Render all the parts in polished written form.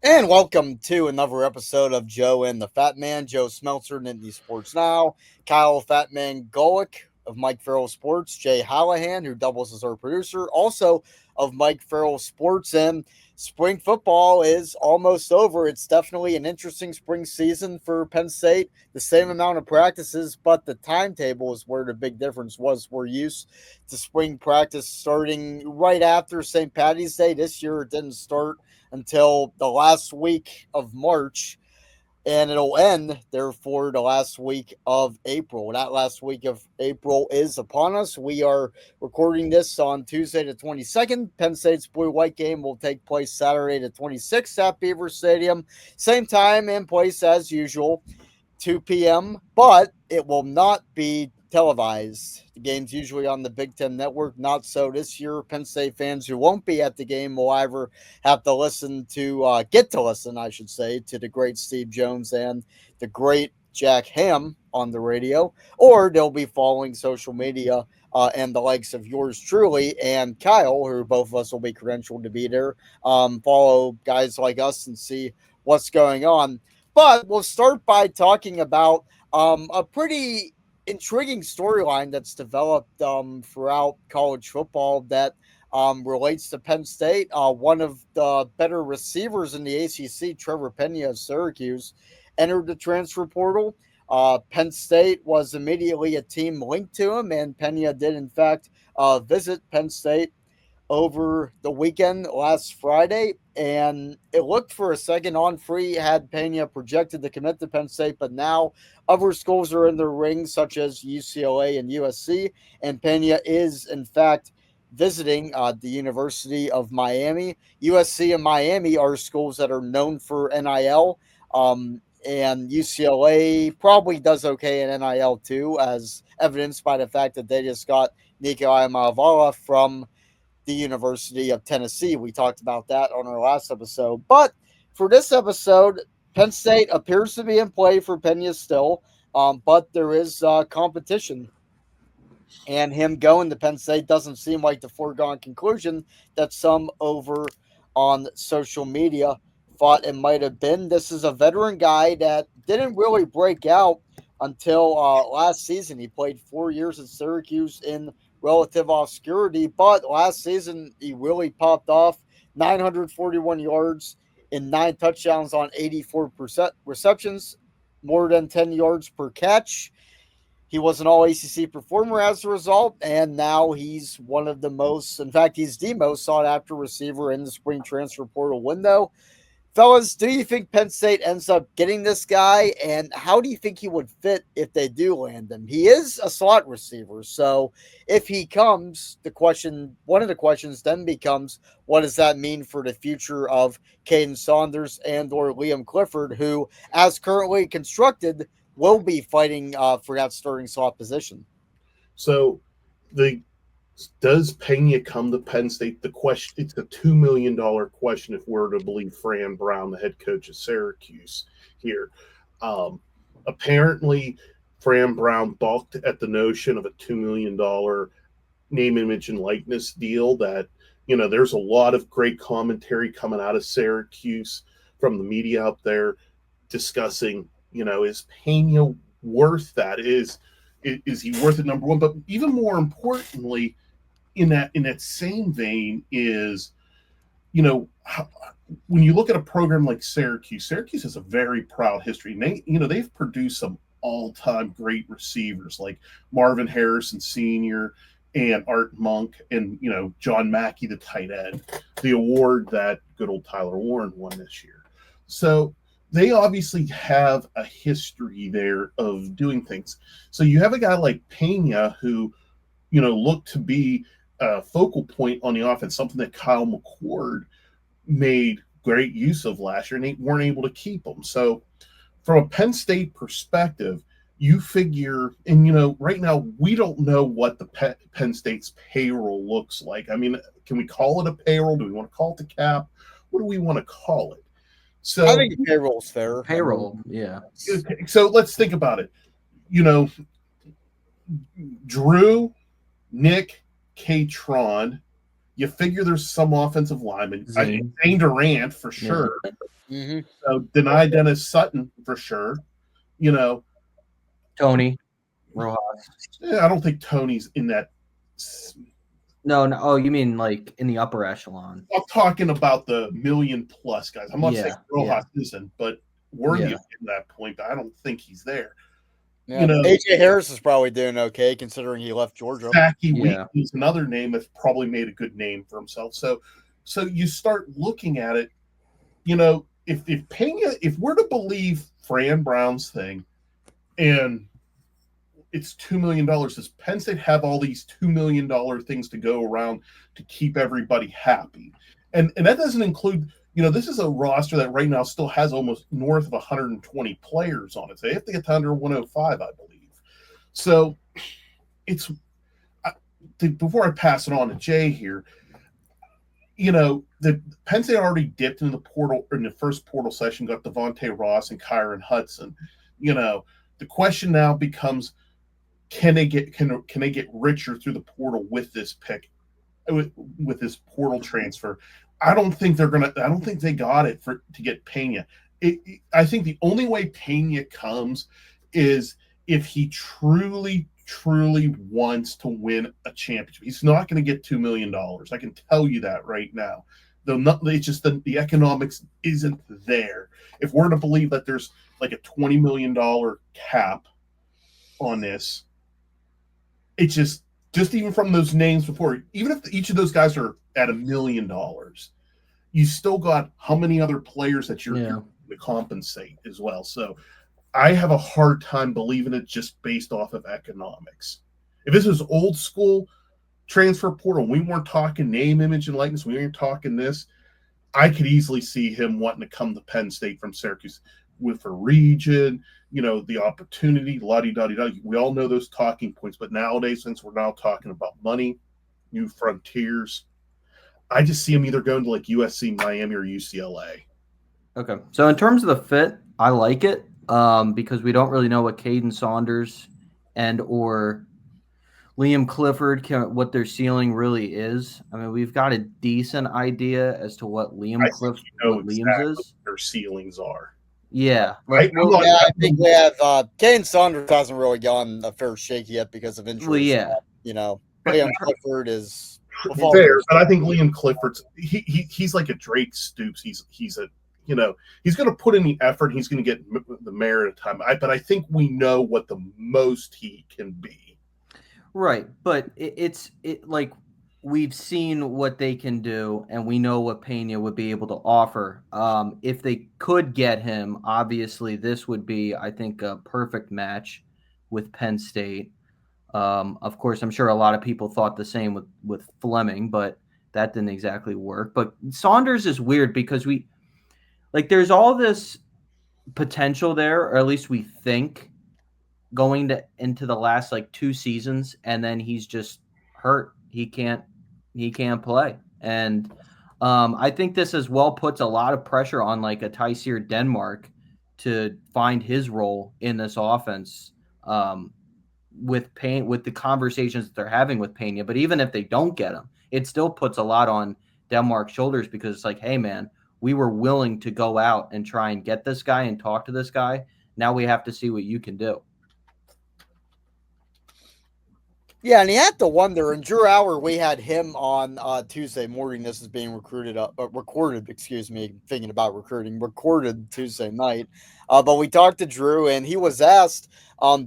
And welcome to another episode of Joe and the Fatman. Joe Smeltzer, Nittany Sports Now. Kyle Fatman Golik of Mike Farrell Sports. Jay Holahan, who doubles as our producer, also of Mike Farrell Sports. And spring football is almost over. It's definitely an interesting spring season for Penn State. The same amount of practices, but the timetable is where the big difference was. We're used to spring practice starting right after St. Patty's Day. This year it didn't start until the last week of March, and it'll end, therefore, the last week of April. That last week of April is upon us. We are recording this on Tuesday, the 22nd. Penn State's Blue White game will take place Saturday, the 26th at Beaver Stadium. Same time and place as usual. 2 p.m., but it will not be televised. The game's usually on the Big Ten Network, not so this year. Penn State fans who won't be at the game will either have to get to listen, I should say, to the great Steve Jones and the great Jack Ham on the radio, or they'll be following social media and the likes of yours truly and Kyle, who both of us will be credentialed to be there. Follow guys like us and see what's going on. But we'll start by talking about a pretty intriguing storyline that's developed throughout college football that relates to Penn State. One of the better receivers in the ACC, Trevor Penn of Syracuse, entered the transfer portal. Penn State was immediately a team linked to him, and Pena did, in fact, visit Penn State over the weekend last Friday, and it looked for a second on free had Pena projected to commit to Penn State, but now other schools are in the ring, such as UCLA and USC, and Pena is, in fact, visiting the University of Miami. USC and Miami are schools that are known for NIL. And UCLA probably does okay in NIL too, as evidenced by the fact that they just got Nico Iamaleava from the University of Tennessee. We talked about that on our last episode. But for this episode, Penn State appears to be in play for Pena still, but there is competition. And him going to Penn State doesn't seem like the foregone conclusion that some over on social media thought it might have been. This is a veteran guy that didn't really break out until last season. He played 4 years at Syracuse in relative obscurity, but last season he really popped off. 941 yards in 9 touchdowns on 84% receptions, more than 10 yards per catch. He was an all ACC performer as a result, and now he's one of the most, in fact, he's the most sought after receiver in the spring transfer portal window. Fellas, do you think Penn State ends up getting this guy? And how do you think he would fit if they do land him? He is a slot receiver. So if he comes, one of the questions then becomes, what does that mean for the future of Caden Saunders and or Liam Clifford, who, as currently constructed, will be fighting for that starting slot position? So the does Pena come to Penn State? The question, it's a $2 million question if we're to believe Fran Brown, the head coach of Syracuse here. Um, Apparently, Fran Brown balked at the notion of a $2 million name, image, and likeness deal. That, there's a lot of great commentary coming out of Syracuse from the media out there discussing, is Pena worth that? Is he worth it? Number one, but even more importantly, in that same vein is, how, when you look at a program like Syracuse has a very proud history. And they've produced some all-time great receivers like Marvin Harrison Sr. and Art Monk and John Mackey, the tight end, the award that good old Tyler Warren won this year. So they obviously have a history there of doing things. So you have a guy like Pena who, looked to be a focal point on the offense, something that Kyle McCord made great use of last year, and they weren't able to keep him. So from a Penn State perspective, you figure, and right now we don't know what the Penn State's payroll looks like. I mean, can we call it a payroll? Do we want to call it the cap? What do we want to call it? I So, think the payroll's fair. Payroll, yeah. so let's think about it. Drew, Nick, Katron, You figure there's some offensive linemen. Zane. Zane Durant for sure. Mm-hmm. So deny Dennis Sutton for sure. You know, Tony Rojas. I don't think Tony's in that. No. Oh, you mean like in the upper echelon? I'm talking about the million-plus guys. I'm not saying Rojas isn't, but worthy of getting that point. But I don't think he's there. Yeah. AJ Harris is probably doing okay considering he left Georgia. Zachy Wheatley's another name that's probably made a good name for himself. So you start looking at it. You know, if Pena, if we're to believe Fran Brown's thing, and it's $2 million. Does Penn State have all these $2 million things to go around to keep everybody happy? And that doesn't include, you know, this is a roster that right now still has almost north of 120 players on it. So they have to get to under 105, I believe. So it's, before I pass it on to Jay here, you know, the Penn State already dipped in the portal in the first portal session, got Devontae Ross and Kyron Hudson. You know, the question now becomes, can they get richer through the portal with this pick, with this portal transfer? I don't think they got it to get Pena. I think the only way Pena comes is if he truly wants to win a championship. He's not going to get $2 million. I can tell you that right now. It's just the economics isn't there. If we're to believe that there's like a $20 million cap on this, it's just even from those names before, even if each of those guys are at $1 million, you still got how many other players that you're going to compensate as well. So I have a hard time believing it just based off of economics. If this was old school transfer portal, we weren't talking name, image, and likeness, we weren't talking this, I could easily see him wanting to come to Penn State from Syracuse with a region, you know, the opportunity, la-di-da-di-da. We all know those talking points, but nowadays, since we're now talking about money, new frontiers, I just see him either going to like USC, Miami, or UCLA. Okay. So in terms of the fit, I like it because we don't really know what Caden Saunders and or Liam Clifford what their ceiling really is. I mean, we've got a decent idea as to what Liam's is. Their ceilings are. Yeah. I think we have Caden Saunders hasn't really gotten a fair shake yet because of injuries. Well, yeah. You know, Liam Clifford is fair, but I think Liam Clifford's he's like a Drake Stoops. He's a, you know, he's going to put in the effort. He's going to get the merit of time. But I think we know what the most he can be. Right, but it's like we've seen what they can do, and we know what Pena would be able to offer. If they could get him, obviously this would be, I think, a perfect match with Penn State. Of course, I'm sure a lot of people thought the same with Fleming, but that didn't exactly work. But Saunders is weird because there's all this potential there, or at least we think, going into the last like 2 seasons, and then he's just hurt. He can't play. And I think this as well puts a lot of pressure on like a Tyseer Denmark to find his role in this offense with the conversations that they're having with Pena. But even if they don't get him, it still puts a lot on Denmark's shoulders because it's like, hey man, we were willing to go out and try and get this guy and talk to this guy. Now we have to see what you can do. Yeah, and you have to wonder. And Drew Hour, we had him on Tuesday morning. This is being recorded. Excuse me, thinking about recorded Tuesday night. But we talked to Drew, and he was asked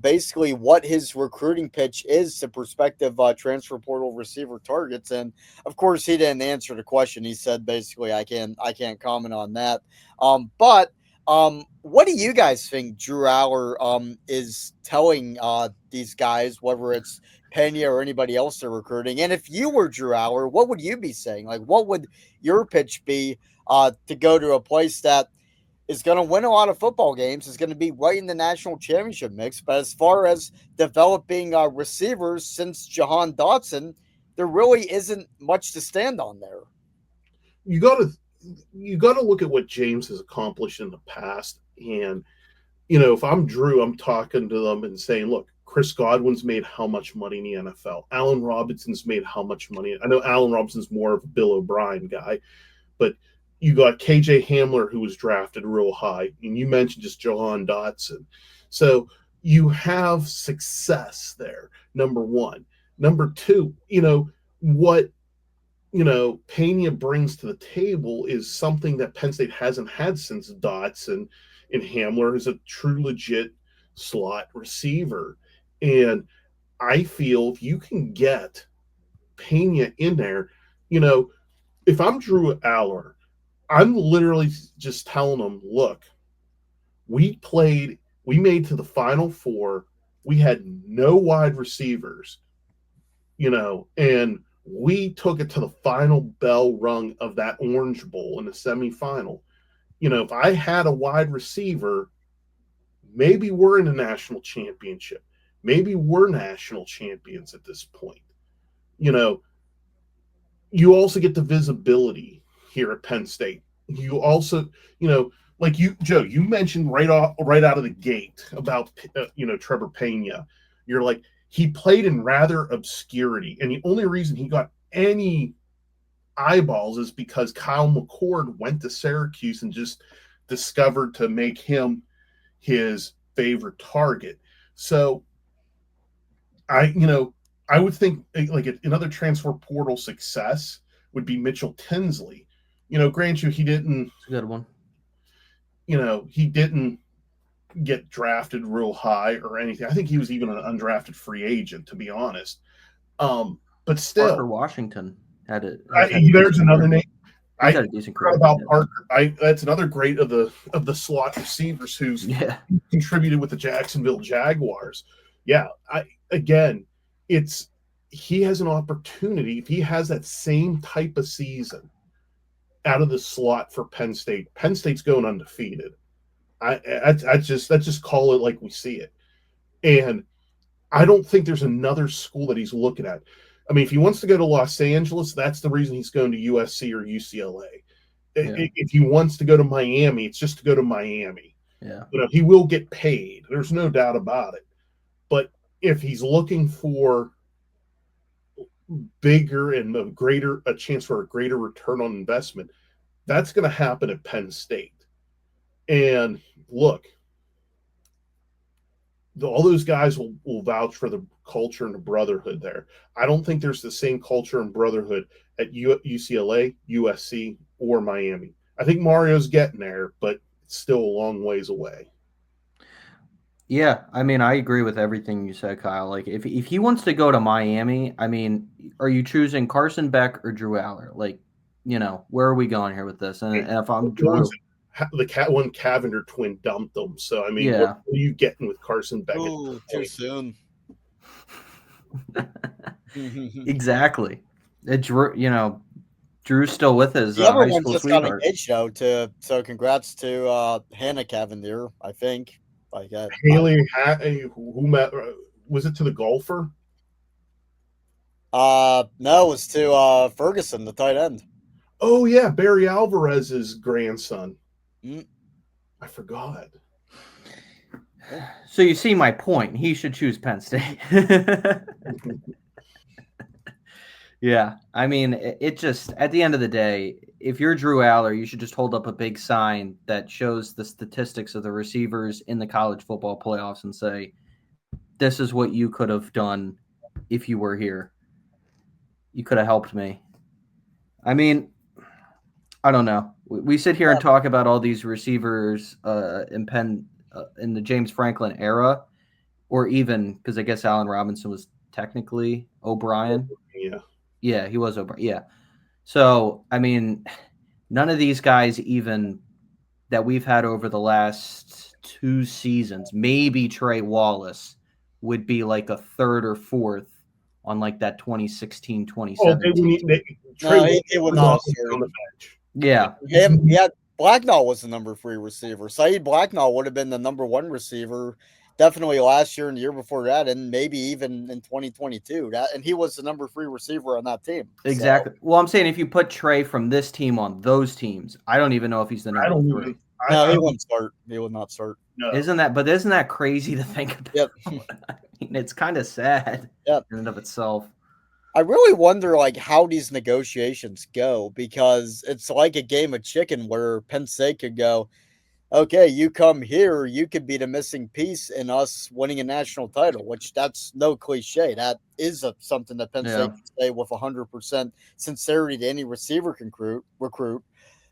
basically what his recruiting pitch is to prospective transfer portal receiver targets, and of course he didn't answer the question. He said basically, I can't comment on that. But what do you guys think Drew Hour is telling these guys, whether it's Pena or anybody else they're recruiting? And if you were Drew Hour, what would you be saying? Like, what would your pitch be to go to a place that is going to win a lot of football games, is going to be right in the national championship mix? But as far as developing receivers since Jahan Dotson, there really isn't much to stand on there. You got to look at what James has accomplished in the past. And, you know, if I'm Drew, I'm talking to them and saying, look, Chris Godwin's made how much money in the NFL? Allen Robinson's made how much money? I know Allen Robinson's more of a Bill O'Brien guy, but you got KJ Hamler, who was drafted real high, and you mentioned just Jahan Dotson. So you have success there, number one. Number two, what Pena brings to the table is something that Penn State hasn't had since Dotson, and Hamler is a true legit slot receiver. And I feel if you can get Pena in there, if I'm Drew Aller, I'm literally just telling them, look, we made to the Final Four. We had no wide receivers, and we took it to the final bell rung of that Orange Bowl in the semifinal. If I had a wide receiver, maybe we're in a national championship. Maybe we're national champions at this point. You also get the visibility here at Penn State. You also, like Joe, you mentioned right out of the gate about Trevor Pena. You're like, he played in rather obscurity, and the only reason he got any eyeballs is because Kyle McCord went to Syracuse and just discovered to make him his favorite target. So I would think like another transfer portal success would be Mitchell Tinsley. Grant you, he didn't. Good one. He didn't get drafted real high or anything. I think he was even an undrafted free agent, to be honest. But still, Parker Washington had it. There's another name. I had a decent career about Parker. That's another great of the slot receivers who's contributed with the Jacksonville Jaguars. Yeah, he has an opportunity if he has that same type of season out of the slot for Penn State. Penn State's going undefeated. I just call it like we see it. And I don't think there's another school that he's looking at. I mean, if he wants to go to Los Angeles, that's the reason he's going to USC or UCLA. Yeah. If he wants to go to Miami, it's just to go to Miami. Yeah. He will get paid. There's no doubt about it. But if he's looking for bigger and a chance for a greater return on investment, that's going to happen at Penn State. And look, all those guys will vouch for the culture and the brotherhood there. I don't think there's the same culture and brotherhood at UCLA, USC, or Miami. I think Mario's getting there, but it's still a long ways away. Yeah, I mean, I agree with everything you said, Kyle. Like, if he wants to go to Miami, I mean, are you choosing Carson Beck or Drew Aller? Like, where are we going here with this? And if I'm Drew, the one Cavender twin dumped them. So I mean, what are you getting with Carson Beck? Ooh, too soon. Exactly. Drew's still with his high school sweetheart. So congrats to Hannah Cavender, I think. Haley, who met? Was it to the golfer? No, it was to Ferguson, the tight end. Oh yeah, Barry Alvarez's grandson. I forgot. So you see my point. He should choose Penn State. Yeah, I mean, it just, at the end of the day, if you're Drew Aller, you should just hold up a big sign that shows the statistics of the receivers in the college football playoffs and say, this is what you could have done if you were here. You could have helped me. I mean, I don't know. We sit here and talk about all these receivers in Penn in the James Franklin era, or even, because I guess Allen Robinson was technically O'Brien. Yeah, he was O'Brien. Yeah. So, I mean, none of these guys even that we've had over the last 2 seasons, maybe Trey Wallace would be like a third or fourth on like that 2016, 2017. He would not on the bench. Yeah. Blacknall was the number 3 receiver. Saeed Blacknall would have been the number 1 receiver definitely last year and the year before that, and maybe even in 2022. And he was the number 3 receiver on that team. Exactly. So. Well, I'm saying if you put Trey from this team on those teams, I don't even know if he's the number 3. No, he wouldn't start. He would not start. No. Isn't that crazy to think about? Yep. It's kind of sad Yeah. in and of itself. I really wonder like how these negotiations go because it's like a game of chicken where Penn State could go, okay, you come here, you could be the missing piece in us winning a national title, which that's no cliche. That is something that Penn State Yeah. can say with 100% sincerity to any receiver can recruit.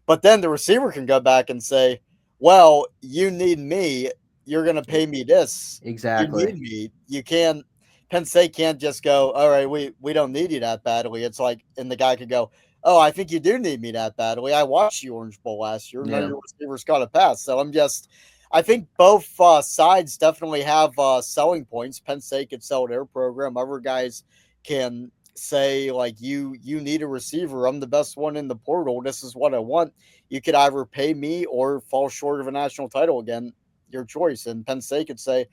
But then the receiver can go back and say, well, you need me. You're going to pay me this. You Exactly. need me. You can't, Penn State can't just go, all right, we don't need you that badly. It's like, and the guy could go, oh, I think you do need me that badly. I watched you Orange Bowl last year. None of Yeah. your receivers got a pass. So I think both sides definitely have selling points. Penn State could sell their program. Other guys can say like you need a receiver. I'm the best one in the portal. This is what I want. You could either pay me or fall short of a national title again. Your choice. And Penn State could say,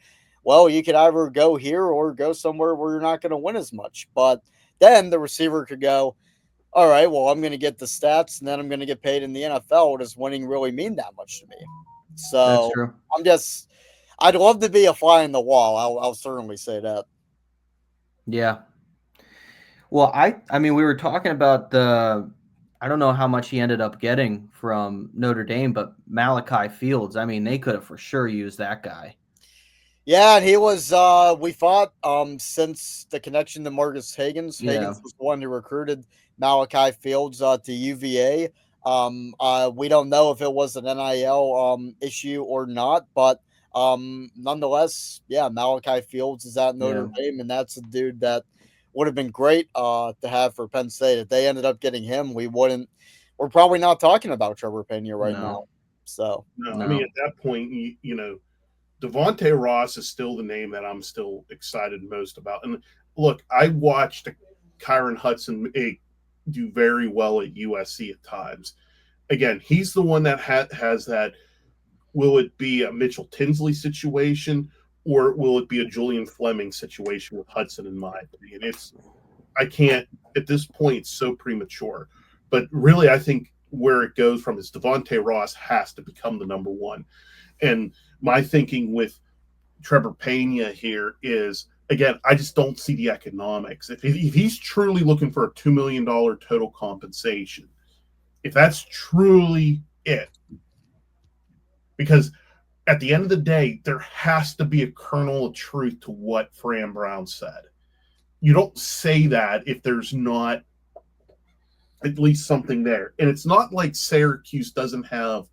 well, you could either go here or go somewhere where you're not going to win as much. But then the receiver could go, all right, well, I'm going to get the stats and then I'm going to get paid in the NFL. Does winning really mean that much to me? That's So true. I'm just, I'd love to be a fly in the wall. I'll certainly say that. Yeah. Well, I mean, we were talking about the. I don't know how much he ended up getting from Notre Dame, but Malachi Fields. I mean, they could have for sure used that guy. Yeah, and he was we fought since the connection to Marcus Higgins. Yeah. Higgins was the one who recruited Malachi Fields to UVA. We don't know if it was an NIL issue or not, but nonetheless, yeah, Malachi Fields is at Notre Yeah. Dame, and that's a dude that would have been great to have for Penn State. If they ended up getting him, we're probably not talking about Trevor Pena right now. No. So No, I mean, No. at that point, you know, Devontae Ross is still the name that I'm still excited most about. And look, I watched Kyron Hudson do very well at USC at times. Again, he's the one that has that. Will it be a Mitchell Tinsley situation or will it be a Julian Fleming situation with Hudson? In my opinion, I can't at this point. It's so premature, but really, I think where it goes from is Devontae Ross has to become the number one. And my thinking with Trevor Pena here is again, I just don't see the economics. If he's truly looking for a $2 million total compensation, if that's truly it, because at the end of the day, there has to be a kernel of truth to what Fran Brown said. You don't say that if there's not at least something there. And it's not like Syracuse doesn't have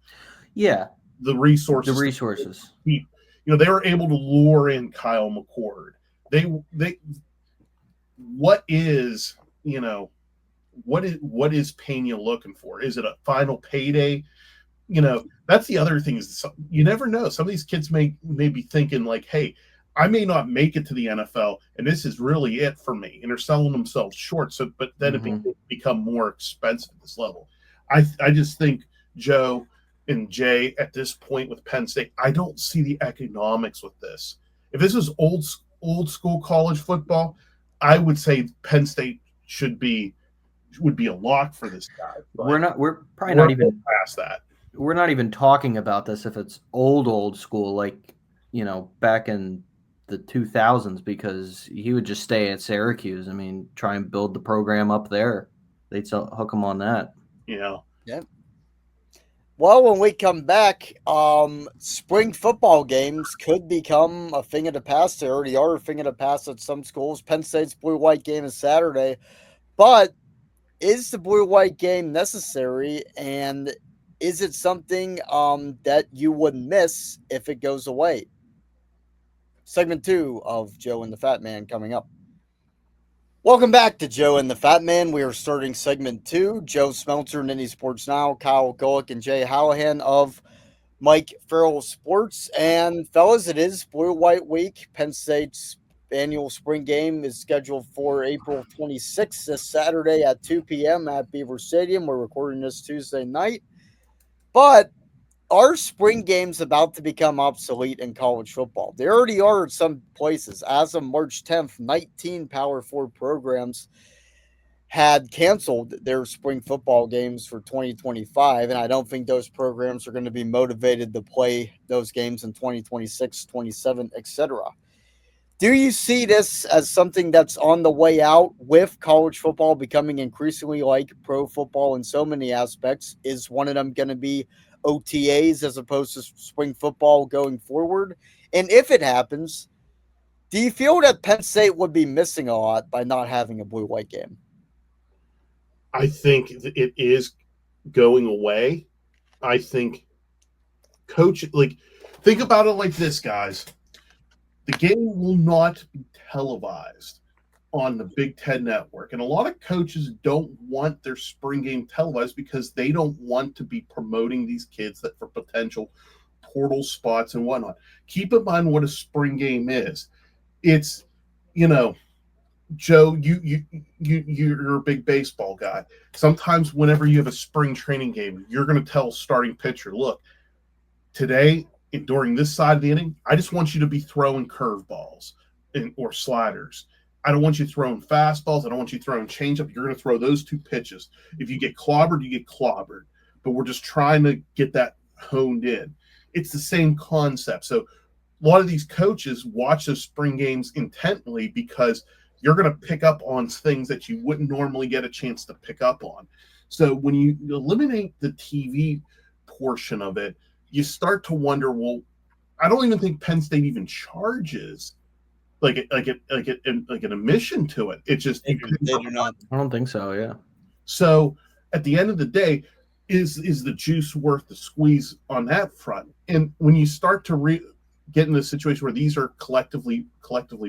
Yeah. the resources. The resources. You know, they were able to lure in Kyle McCord. They what is, you know, what is Pena looking for? Is it a final payday? You know, that's the other thing is you never know. Some of these kids may be thinking like, hey, I may not make it to the NFL, and this is really it for me. And they're selling themselves short. So, but then it become more expensive at this level. I just think Joe and Jay at this point with Penn State, I don't see the economics with this. If this is old school college football, I would say Penn State would be a lock for this guy. We're probably not even past that. We're not even talking about this if it's old school, like, you know, back in the 2000s, because he would just stay at Syracuse. I mean, try and build the program up there. They'd hook him on that. Yeah. yeah. Well, when we come back, spring football games could become a thing of the past. They already are a thing of the past at some schools. Penn State's blue-white game is Saturday, but is the blue-white game necessary, and is it something that you would miss if it goes away? Segment 2 of Joe and the Fat Man coming up. Welcome back to Joe and the Fat Man. We are starting segment 2. Joe Smeltzer, Nindy Sports Now, Kyle Golik and Jay Holahan of Mike Farrell Sports. And fellas, it is blue-white week. Penn State's annual spring game is scheduled for April 26th, this Saturday at 2 p.m. at Beaver Stadium. We're recording this Tuesday night. But are spring games about to become obsolete in college football? They already are in some places. As of March 10th, 19 Power 4 programs had canceled their spring football games for 2025, and I don't think those programs are going to be motivated to play those games in 2026, 27, etc. Do you see this as something that's on the way out with college football becoming increasingly like pro football in so many aspects? Is one of them going to be OTAs as opposed to spring football going forward? And if it happens, do you feel that Penn State would be missing a lot by not having a blue white game? I think it is going away. I think think about it like this, guys. The game will not be televised on the Big Ten network. And a lot of coaches don't want their spring game televised because they don't want to be promoting these kids that for potential portal spots and whatnot. Keep in mind what a spring game is. It's, you know, Joe, you're a big baseball guy. Sometimes whenever you have a spring training game, you're going to tell starting pitcher, look, today during this side of the inning, I just want you to be throwing curveballs or sliders. I don't want you throwing fastballs. I don't want you throwing changeup. You're going to throw those two pitches. If you get clobbered, you get clobbered. But we're just trying to get that honed in. It's the same concept. So a lot of these coaches watch those spring games intently because you're going to pick up on things that you wouldn't normally get a chance to pick up on. So when you eliminate the TV portion of it, you start to wonder, well, I don't even think Penn State even charges like an admission to it. It's just They do not. I don't think so. Yeah. So at the end of the day, is the juice worth the squeeze on that front? And when you start to get in a situation where these are collectively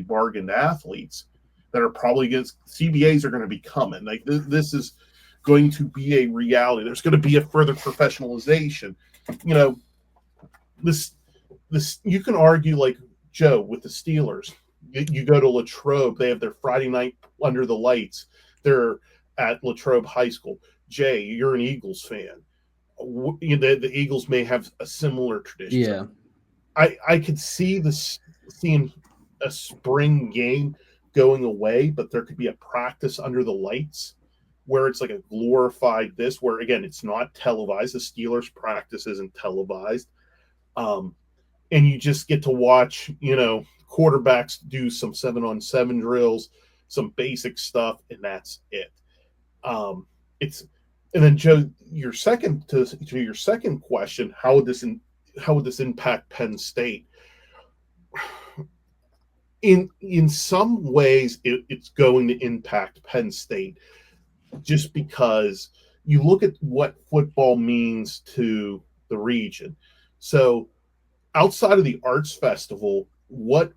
bargained athletes that are probably against CBAs are going to be coming. Like this is going to be a reality. There's going to be a further professionalization. You know, this you can argue like Joe with the Steelers. You go to Latrobe, they have their Friday night under the lights. They're at Latrobe High School. Jay, you're an Eagles fan. The Eagles may have a similar tradition. Yeah. I could see seeing a spring game going away, but there could be a practice under the lights where it's like a glorified this, where again, it's not televised. The Steelers practice isn't televised. And you just get to watch, quarterbacks do some 7-on-7 drills, some basic stuff, and that's it. And then Joe, your second question, how would this impact Penn State? In some ways, it's going to impact Penn State, just because you look at what football means to the region. So outside of the arts festival, what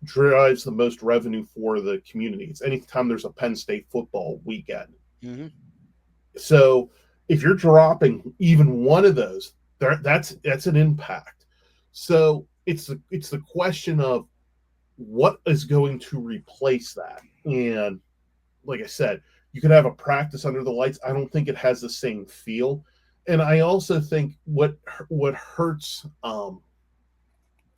drives the most revenue for the community? It's anytime there's a Penn State football weekend. Mm-hmm. So if you're dropping even one of those, that's an impact. So it's the question of what is going to replace that. And like I said, you could have a practice under the lights. I don't think it has the same feel. And I also think what hurts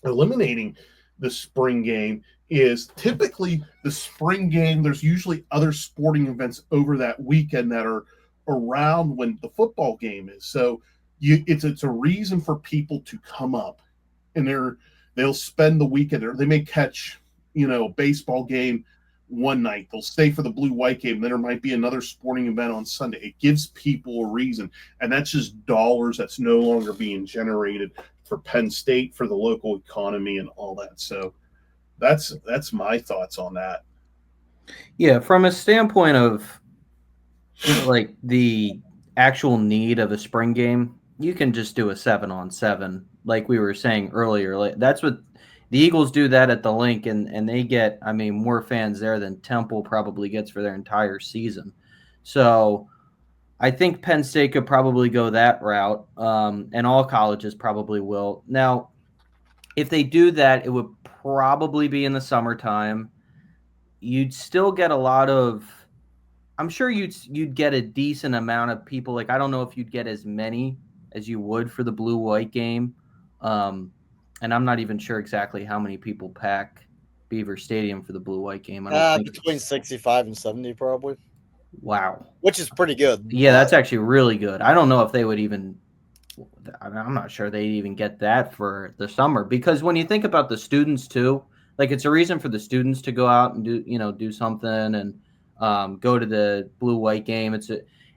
eliminating the spring game is typically the spring game. There's usually other sporting events over that weekend that are around when the football game is. So it's a reason for people to come up, and they'll spend the weekend, or they may catch a baseball game one night. They'll stay for the blue-white game. Then there might be another sporting event on Sunday. It gives people a reason, and that's just dollars that's no longer being generated for Penn State, for the local economy, and all that. So that's my thoughts on that. Yeah, from a standpoint of like the actual need of a spring game, you can just do a 7-on-7, like we were saying earlier. Like that's what the Eagles do that at the Link, and they get, more fans there than Temple probably gets for their entire season. So I think Penn State could probably go that route, and all colleges probably will. Now, if they do that, it would probably be in the summertime. You'd still get a lot of – I'm sure you'd get a decent amount of people. Like, I don't know if you'd get as many as you would for the blue-white game. And I'm not even sure exactly how many people pack Beaver Stadium for the blue-white game. I don't think between 65 and 70 probably. Wow. Which is pretty good. Yeah, that's actually really good. I don't know if they would even – I'm not sure they'd even get that for the summer, because when you think about the students too, Like it's a reason for the students to go out and do something and go to the blue-white game.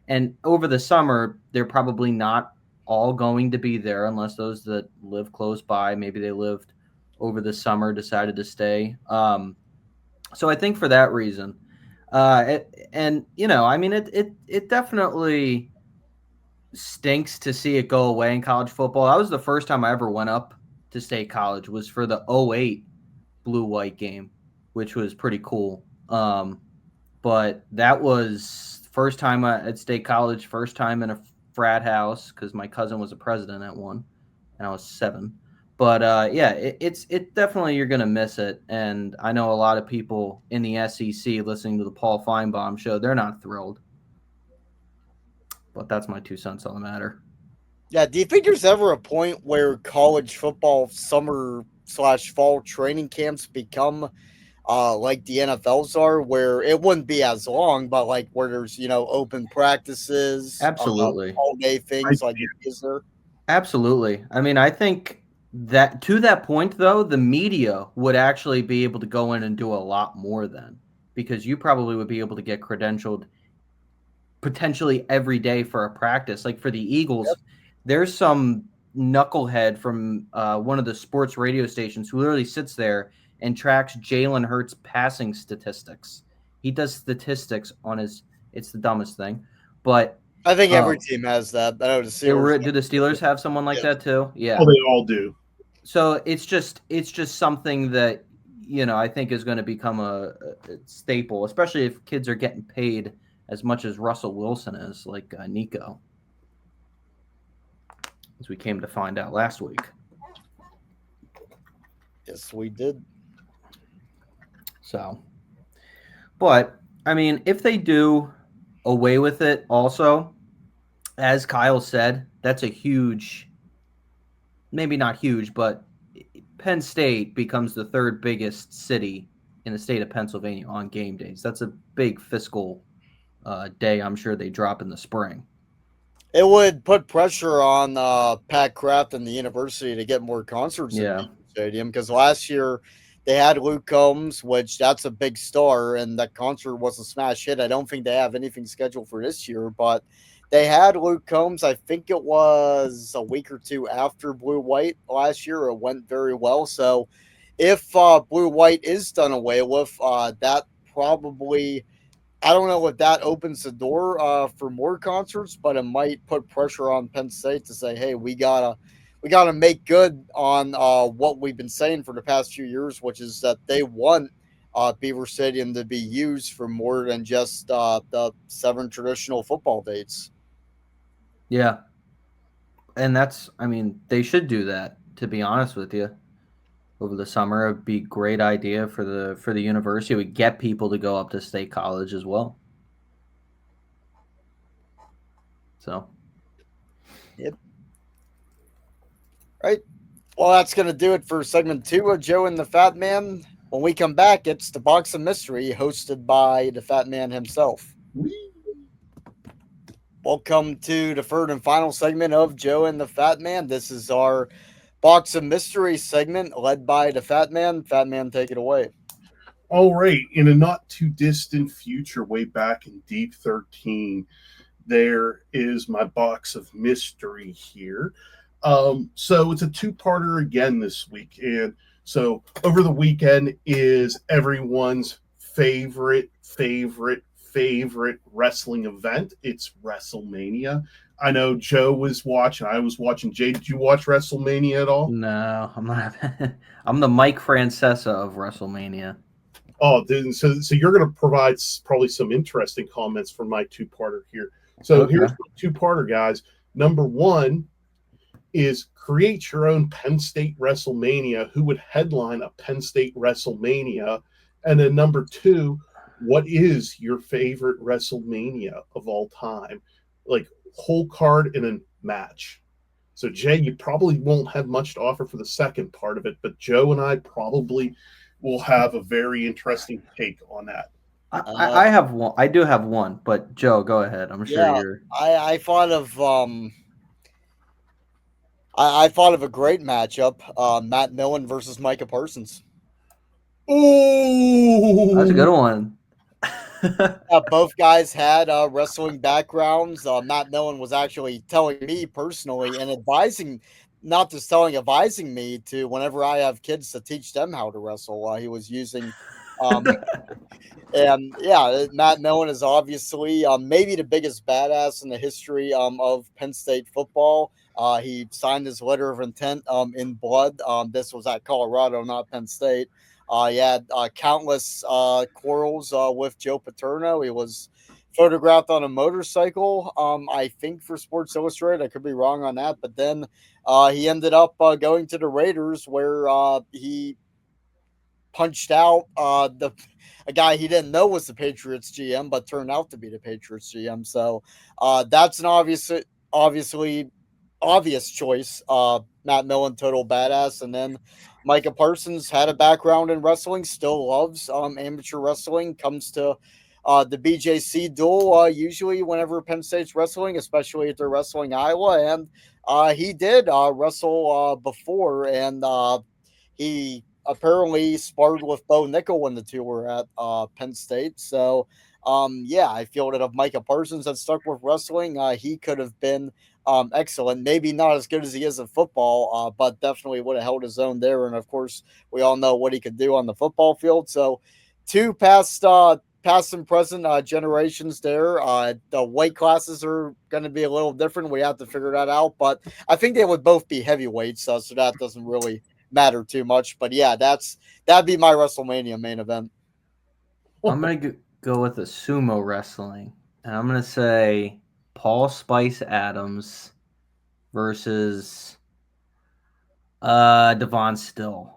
And over the summer, they're probably not all going to be there unless those that live close by, maybe they lived over the summer, decided to stay. So I think for that reason, I mean, it definitely stinks to see it go away in college football. That was the first time I ever went up to State College was for the '08 blue-white game, which was pretty cool. But that was first time at State College, first time in a frat house because my cousin was a president at one, and I was 7. But yeah, it's definitely you're gonna miss it, and I know a lot of people in the SEC listening to the Paul Feinbaum show. They're not thrilled, but that's my 2 cents on the matter. Yeah, do you think there's ever a point where college football summer/fall training camps become like the NFLs are, where it wouldn't be as long, but like where there's open practices, Absolutely. all day I, things like is there? Absolutely. I mean, I think that to that point, though, the media would actually be able to go in and do a lot more then because you probably would be able to get credentialed potentially every day for a practice. Like for the Eagles, there's some knucklehead from one of the sports radio stations who literally sits there and tracks Jalen Hurts' passing statistics. He does statistics on his. It's the dumbest thing, but I think every um, team has that. I know the Steelers. do the Steelers have someone like Yeah. that too? Yeah. oh, they all do. So it's just something that I think is going to become a staple, especially if kids are getting paid as much as Russell Wilson is, like Nico, as we came to find out last week. Yes, we did. So, but I mean, if they do away with it, also, as Kyle said, that's a huge, maybe not huge, but Penn State becomes the third biggest city in the state of Pennsylvania on game days. That's a big fiscal day. I'm sure they drop in the spring. It would put pressure on Pat Kraft and the university to get more concerts in Yeah. the stadium because last year they had Luke Combs, which that's a big star, and that concert was a smash hit. I don't think they have anything scheduled for this year, but they had Luke Combs. I think it was a week or two after Blue White last year. It went very well. So if Blue White is done away with, that probably I don't know if that opens the door for more concerts, but it might put pressure on Penn State to say, "Hey, we gotta make good on what we've been saying for the past few years, which is that they want Beaver Stadium to be used for more than just the 7 traditional football dates." Yeah. And I mean, they should do that, to be honest with you. Over the summer, it'd be a great idea for the university. It would get people to go up to State College as well. So, Yep. Right. Well, that's gonna do it for segment 2 of Joe and the Fat Man. When we come back, it's the Box of Mystery, hosted by the Fat Man himself. Welcome to the third and final segment of Joe and the Fat Man. This is our Box of Mystery segment led by the Fat Man. Fat Man, take it away. All right. In a not too distant future, way back in Deep 13, there is my box of mystery here. So it's a two-parter again this week. And so over the weekend is everyone's favorite wrestling event. It's WrestleMania. I know Joe was watching. I was watching. Jay, did you watch WrestleMania at all? no, I'm not. I'm the Mike Francesa of WrestleMania. Oh, so you're going to provide probably some interesting comments for my two-parter here. So Okay. here's my two-parter, guys. Number one is create your own Penn State WrestleMania. Who would headline a Penn State WrestleMania? And then number two, what is your favorite WrestleMania of all time? Like whole card in a match. So Jay, you probably won't have much to offer for the second part of it, but Joe and I probably will have a very interesting take on that. I have one. I do have one, but Joe, go ahead. I'm sure you're. I thought of I thought of a great matchup: Matt Millen versus Micah Parsons. That's a good Ooh. one. Both guys had wrestling backgrounds. Matt Millen was actually telling me personally and advising, not just telling, advising me to whenever I have kids to teach them how to wrestle. He was using, um, and yeah, Matt Millen is obviously maybe the biggest badass in the history of Penn State football. He signed his letter of intent in blood. This was at Colorado, not Penn State. He had countless quarrels with Joe Paterno. He was photographed on a motorcycle, I think, for Sports Illustrated. I could be wrong on that. But then he ended up going to the Raiders, where he punched out the a guy he didn't know was the Patriots GM, but turned out to be the Patriots GM. So that's an obviously obvious choice. Matt Millen, total badass, and then Micah Parsons had a background in wrestling, still loves amateur wrestling. Comes to the BJC duel usually whenever Penn State's wrestling, especially if they're wrestling Iowa, and he did wrestle before, and he apparently sparred with Bo Nickel when the two were at Penn State. So, yeah, I feel that if Micah Parsons had stuck with wrestling, he could have been excellent. Maybe not as good as he is in football, but definitely would have held his own there. And of course, we all know what he could do on the football field. So, two past and present generations there. The weight classes are going to be a little different. We have to figure that out. But I think they would both be heavyweights, so that doesn't really matter too much. But yeah, that'd be my WrestleMania main event. I'm gonna go with the sumo wrestling, and I'm gonna say Paul Spice Adams versus Devon Still.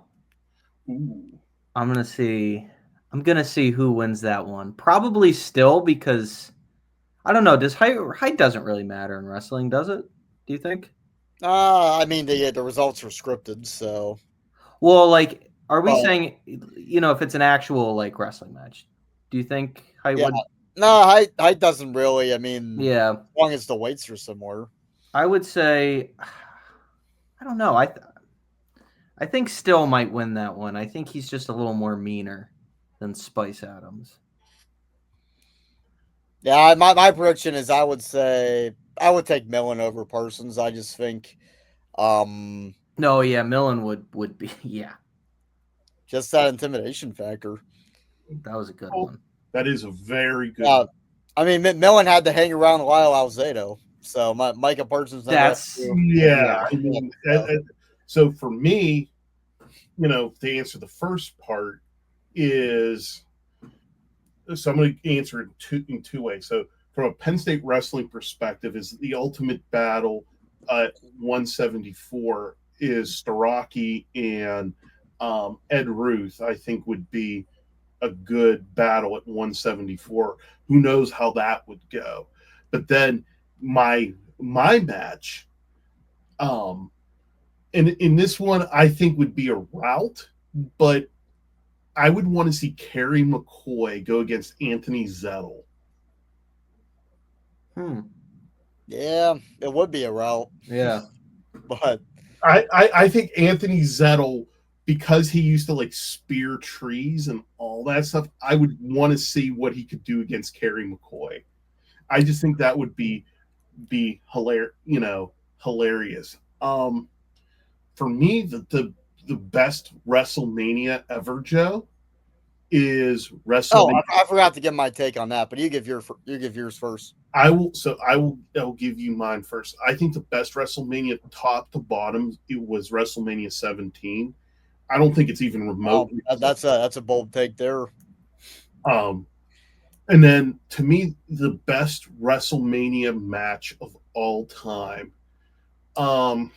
Ooh. I'm gonna see. I'm gonna see who wins that one. Probably Still because I don't know. Does height doesn't really matter in wrestling, does it? Do you think? I mean the results are scripted, so Well, like, are we but saying if it's an actual like wrestling match? Do you think height yeah, would? no, height doesn't really. I mean, Yeah, as long as the weights are similar. I would say. I don't know. I think Still might win that one. I think he's just a little more meaner than Spice Adams. Yeah, my prediction is I would take Millen over Parsons. I just think um No, yeah, Millen would be. Yeah, just that intimidation factor. that was a good Oh, one. that is a very good Yeah, one. I mean Millen had to hang around Lyle Alzado, so Micah Parsons never had That's to. Yeah, yeah. I mean, So, so for me, to answer the first part is so I'm going to answer it in two ways. So from a Penn State wrestling perspective, is the ultimate battle at 174 is Starocki and Ed Ruth. I think would be a good battle at 174. Who knows how that would go? But then my match, um, in this one, I think would be a rout, but I would want to see Kerry McCoy go against Anthony Zettel. Hmm. yeah, it would be a route, Yeah. but I think Anthony Zettel, because he used to like spear trees and all that stuff, I would want to see what he could do against Kerry McCoy. I just think that would be hilarious. For me, the best WrestleMania ever, Joe, is oh, WrestleMania. I forgot to give my take on that. But you give yours first. I will give you mine first. I think the best WrestleMania top to bottom it was WrestleMania 17. I don't think it's even Wow, remotely close. that's a bold take there. Um, and then to me, the best WrestleMania match of all time. Um,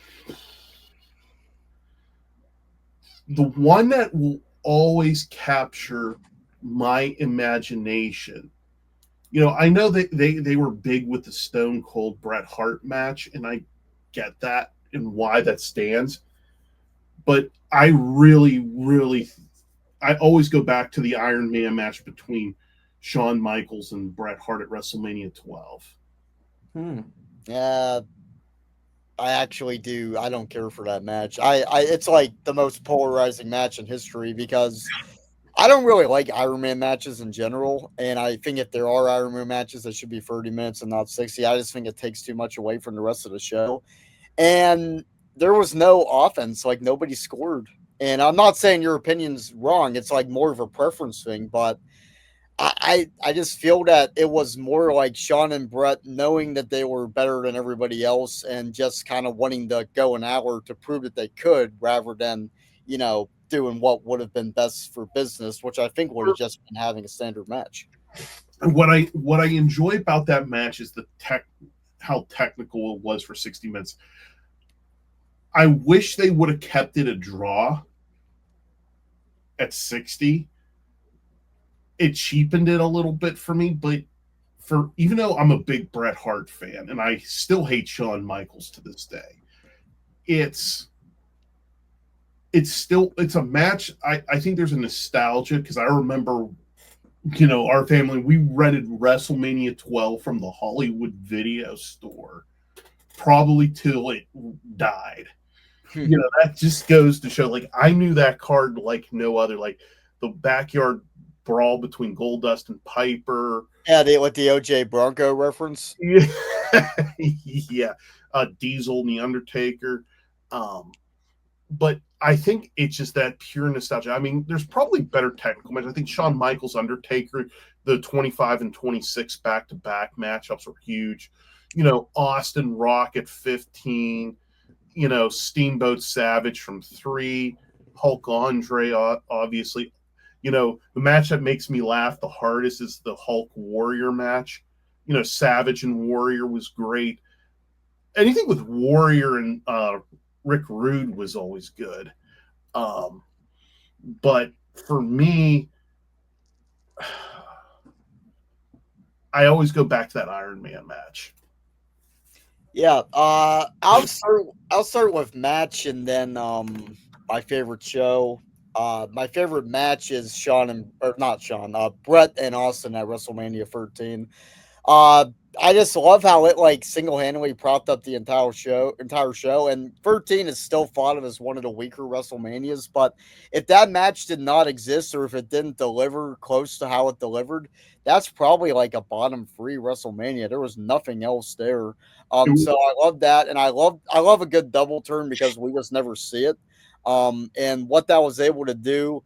the one that will always capture my imagination. I know they were big with the Stone Cold Bret Hart match, and I get that and why that stands. But I really, really, I always go back to the Iron Man match between Shawn Michaels and Bret Hart at WrestleMania 12. Hmm. Yeah, I actually do. I don't care for that match. It's like the most polarizing match in history because I don't really like Iron Man matches in general, and I think if there are Iron Man matches, they should be 30 minutes and not 60. I just think it takes too much away from the rest of the show. And there was no offense, like nobody scored. And I'm not saying your opinion's wrong. It's like more of a preference thing, but I just feel that it was more like Sean and Brett knowing that they were better than everybody else and just kind of wanting to go an hour to prove that they could rather than, doing what would have been best for business, which I think would have just been having a standard match. And what I enjoy about that match is how technical it was for 60 minutes. I wish they would have kept it a draw at 60. It cheapened it a little bit for me, but even though I'm a big Bret Hart fan and I still hate Shawn Michaels to this day, it's a match. I think there's a nostalgia because I remember, our family, we rented WrestleMania 12 from the Hollywood Video Store probably till it died. That just goes to show, like, I knew that card like no other, like the backyard brawl between Goldust and Piper. Yeah, with the OJ Bronco reference. Yeah. Yeah. Diesel and The Undertaker. But I think it's just that pure nostalgia. I mean, there's probably better technical matches. I think Shawn Michaels, Undertaker, the 25 and 26 back-to-back matchups were huge. Austin Rock at 15. Steamboat Savage from 3. Hulk Andre, obviously. The match that makes me laugh the hardest is the Hulk Warrior match. Savage and Warrior was great. Anything with Warrior and Rick Rude was always good. But for me, I always go back to that Iron Man match. Yeah, I'll start with match and then my favorite show. My favorite match is Brett and Austin at WrestleMania 13. Uh, I just love how it like single handedly propped up the entire show. And 13 is still thought of as one of the weaker WrestleManias. But if that match did not exist, or if it didn't deliver close to how it delivered, that's probably like a bottom 3 WrestleMania. There was nothing else there. So I love that, and I love a good double turn because we just never see it. And what that was able to do,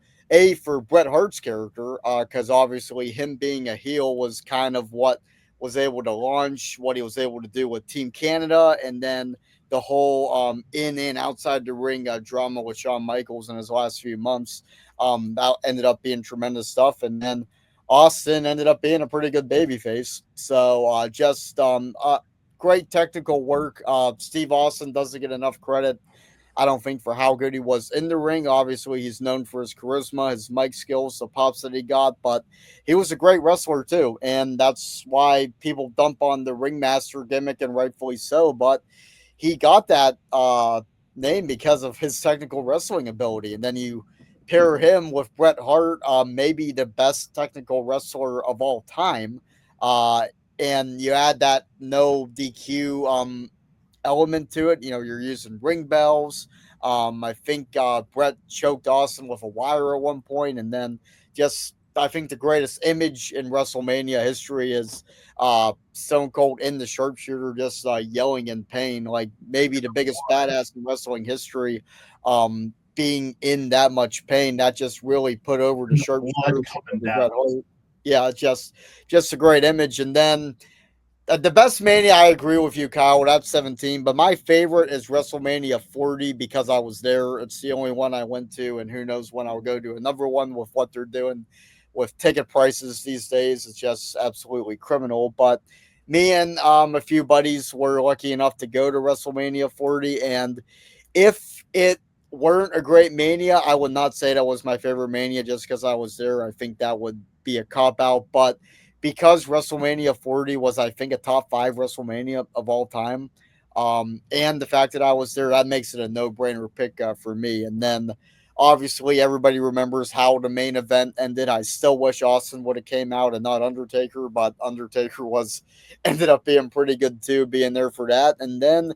for Bret Hart's character, because obviously him being a heel was kind of what was able to launch what he was able to do with Team Canada, and then the whole in and outside the ring drama with Shawn Michaels in his last few months. That ended up being tremendous stuff, and then Austin ended up being a pretty good babyface. So great technical work. Steve Austin doesn't get enough credit, I don't think, for how good he was in the ring. Obviously, he's known for his charisma, his mic skills, the pops that he got, but he was a great wrestler too. And that's why people dump on the ringmaster gimmick, and rightfully so. But he got that name because of his technical wrestling ability. And then you pair him with Bret Hart, maybe the best technical wrestler of all time. And you add that no DQ element to it. You're using ring bells. I think Brett choked Austin with a wire at one point, and then I think the greatest image in WrestleMania history is Stone Cold in the sharpshooter, just yelling in pain, like maybe the biggest badass in wrestling history. Being in that much pain, that just really put over the sharpshooter. Yeah, just a great image, and then. The best Mania, I agree with you, Kyle. That's 17. But my favorite is WrestleMania 40 because I was there. It's the only one I went to, and who knows when I'll go to another one with what they're doing with ticket prices these days. It's just absolutely criminal. But me and a few buddies were lucky enough to go to WrestleMania 40, and if it weren't a great Mania, I would not say that was my favorite Mania just because I was there. I think that would be a cop out, but because WrestleMania 40 was, I think, a top 5 WrestleMania of all time, and the fact that I was there, that makes it a no-brainer pick for me. And then, obviously, everybody remembers how the main event ended. I still wish Austin would have came out and not Undertaker, but Undertaker ended up being pretty good too, being there for that. And then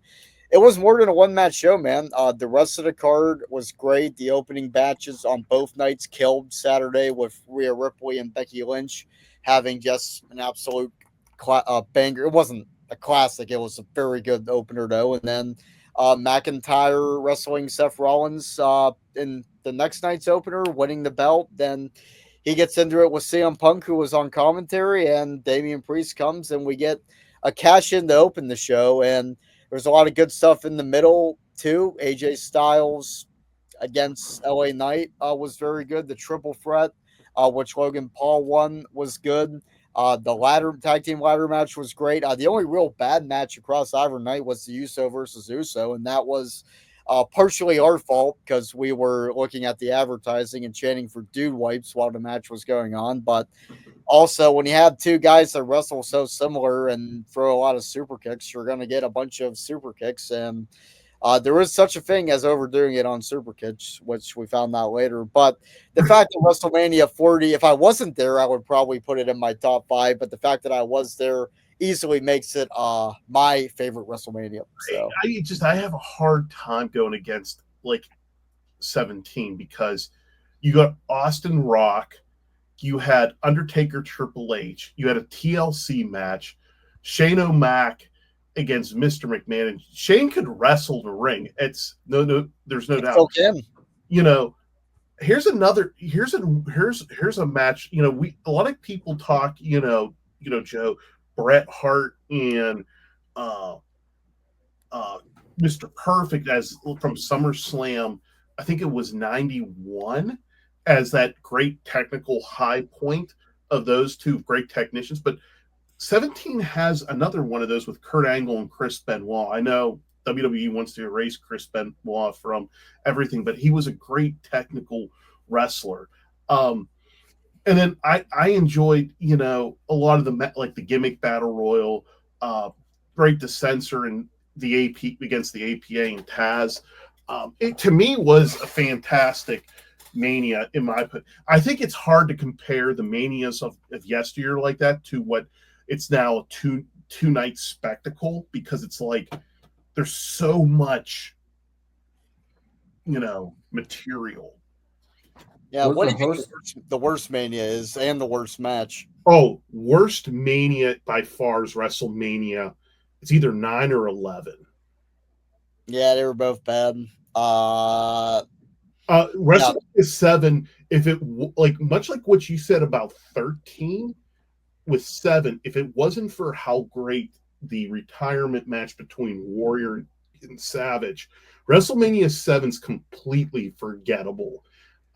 It was more than a one match show, man. The rest of the card was great. The opening matches on both nights killed Saturday with Rhea Ripley and Becky Lynch having just an absolute banger. It wasn't a classic, it was a very good opener, though. And then McIntyre wrestling Seth Rollins in the next night's opener, winning the belt. Then he gets into it with CM Punk, who was on commentary, and Damian Priest comes, and we get a cash in to open the show. And there's a lot of good stuff in the middle too. AJ Styles against LA Knight was very good. The triple threat, which Logan Paul won, was good. The ladder tag team ladder match was great. The only real bad match across either night was the Uso versus Uso, and that was partially our fault because we were looking at the advertising and chanting for dude wipes while the match was going on. But also, when you have two guys that wrestle so similar and throw a lot of super kicks, you're going to get a bunch of super kicks. And there is such a thing as overdoing it on super kicks, which we found out later. But the fact that WrestleMania 40, if I wasn't there, I would probably put it in my top 5. But the fact that I was there easily makes it my favorite WrestleMania. So I have a hard time going against like 17 because you got Austin Rock, you had Undertaker Triple H, you had a TLC match, Shane O'Mac against Mr. McMahon, and Shane could wrestle the ring. It's there's no doubt. Okay. You know, here's a match. You know, a lot of people talk. Joe, Bret Hart and Mr. Perfect as from SummerSlam. I think it was 91 as that great technical high point of those two great technicians. But 17 has another one of those with Kurt Angle and Chris Benoit. I know WWE wants to erase Chris Benoit from everything, but he was a great technical wrestler. And then I enjoyed, a lot of the gimmick battle royal, Break the Censor and the AP against the APA and Taz. It to me was a fantastic Mania in my opinion. I think it's hard to compare the Manias of yesteryear like that to what it's now a two night spectacle because it's like there's so much, material. yeah, what do you think the worst Mania is and the worst match? Oh, worst Mania by far is WrestleMania. It's either 9 or 11. Yeah, they were both bad. WrestleMania 7, if it much like what you said about 13 with 7, if it wasn't for how great the retirement match between Warrior and Savage, WrestleMania 7's completely forgettable.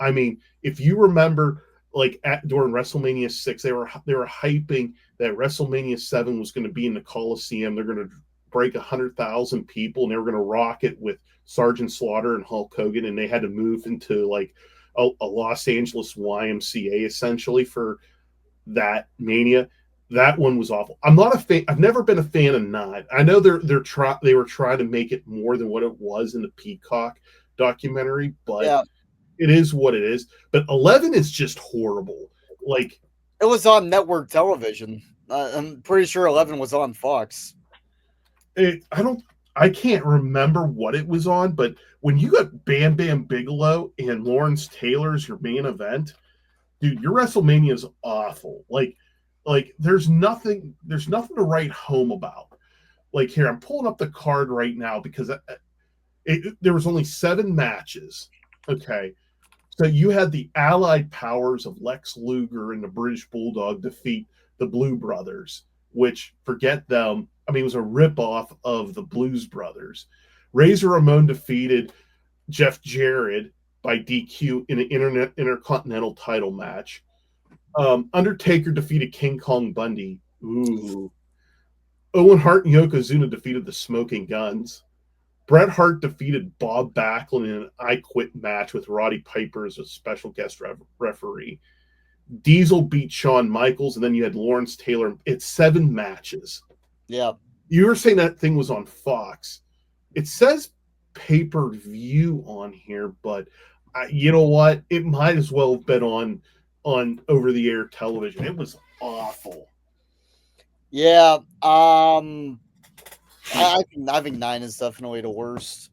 I mean, if you remember, during WrestleMania 6, they were hyping that WrestleMania 7 was going to be in the Coliseum. They're going to break 100,000 people, and they were going to rock it with Sergeant Slaughter and Hulk Hogan, and they had to move into like a Los Angeles YMCA essentially for that Mania. That one was awful. I'm not a fan. I've never been a fan of 9. I know they were trying to make it more than what it was in the Peacock documentary, but yeah, it is what it is. But 11 is just horrible. Like, it was on network television. I'm pretty sure 11 was on Fox. I can't remember what it was on, but when you got Bam Bam Bigelow and Lawrence Taylor as your main event, dude, your WrestleMania is awful. Like there's nothing to write home about. Like, here, I'm pulling up the card right now because there was only 7 matches. Okay. So you had the allied powers of Lex Luger and the British Bulldog defeat the Blue Brothers, which, forget them. I mean, it was a ripoff of the Blues Brothers. Razor Ramon defeated Jeff Jarrett by DQ in an intercontinental title match. Undertaker defeated King Kong Bundy. Ooh. Owen Hart and Yokozuna defeated the Smoking Guns. Bret Hart defeated Bob Backlund in an I Quit match with Roddy Piper as a special guest referee. Diesel beat Shawn Michaels, and then you had Lawrence Taylor. It's 7 matches. Yeah. You were saying that thing was on Fox. It says pay-per-view on here, but you know what? It might as well have been on over-the-air television. It was awful. Yeah. I think 9 is definitely the worst.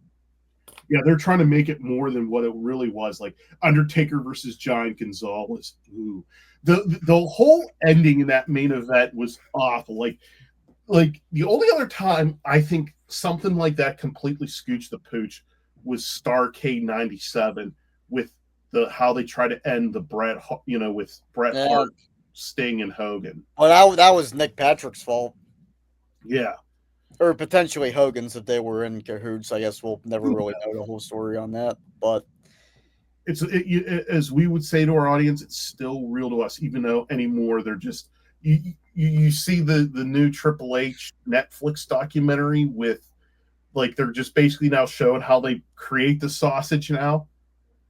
Yeah, they're trying to make it more than what it really was. Like Undertaker versus Giant Gonzalez. Ooh. The whole ending in that main event was awful. Like the only other time I think something like that completely scooched the pooch was Starcade '97 with the how they try to end the with Bret Yeah. Hart, Sting, and Hogan. Well, that was Nick Patrick's fault. Yeah, Or potentially Hogan's if they were in cahoots. I guess we'll never really know the whole story on that. But as we would say to our audience, it's still real to us, even though anymore they're just you see the new Triple H Netflix documentary with like they're just basically now showing how they create the sausage now.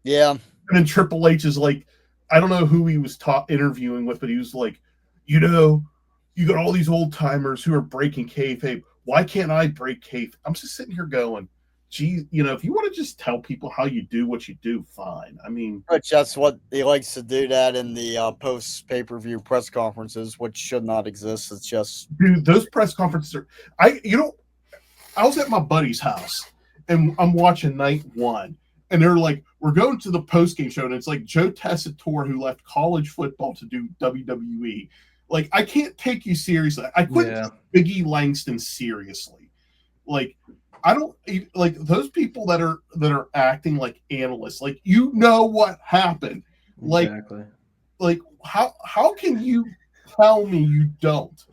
yeah, And then Triple H is like, I don't know who he was interviewing with, but he was like, you got all these old timers who are breaking kayfabe. Why can't I break kayfabe? I'm just sitting here going, gee, if you want to just tell people how you do what you do, fine. I mean, which that's what he likes to do that in the post pay-per-view press conferences, which should not exist. It's just dude, those press conferences are. I was at my buddy's house and I'm watching night one, and they're like, we're going to the post game show, and it's like Joe Tessitore who left college football to do WWE. Like, I can't take you seriously. I couldn't take Biggie Langston seriously. Like, I don't like those people that are acting like analysts. Like, what happened. Exactly. Like how can you tell me you don't?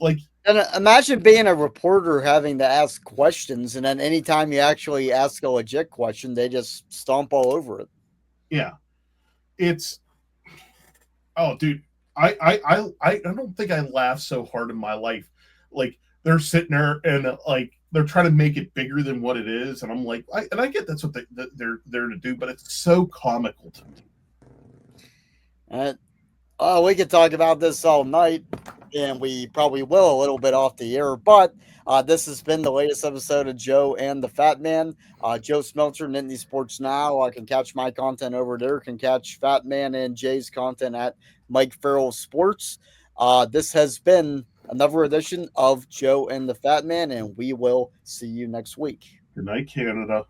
Like, and imagine being a reporter having to ask questions, and then anytime you actually ask a legit question, they just stomp all over it. Yeah, it's dude, I don't think I laughed so hard in my life. Like they're sitting there and like they're trying to make it bigger than what it is, and I'm like, I get that's what they're there to do, but it's so comical to me. We could talk about this all night, and we probably will a little bit off the air. But this has been the latest episode of Joe and the Fat Man. Joe Smeltzer, Nittany Sports Now. I can catch my content over there. Can catch Fat Man and Jay's content at Mike Farrell Sports. This has been another edition of Joe and the Fat Man, and we will see you next week. Good night, Canada.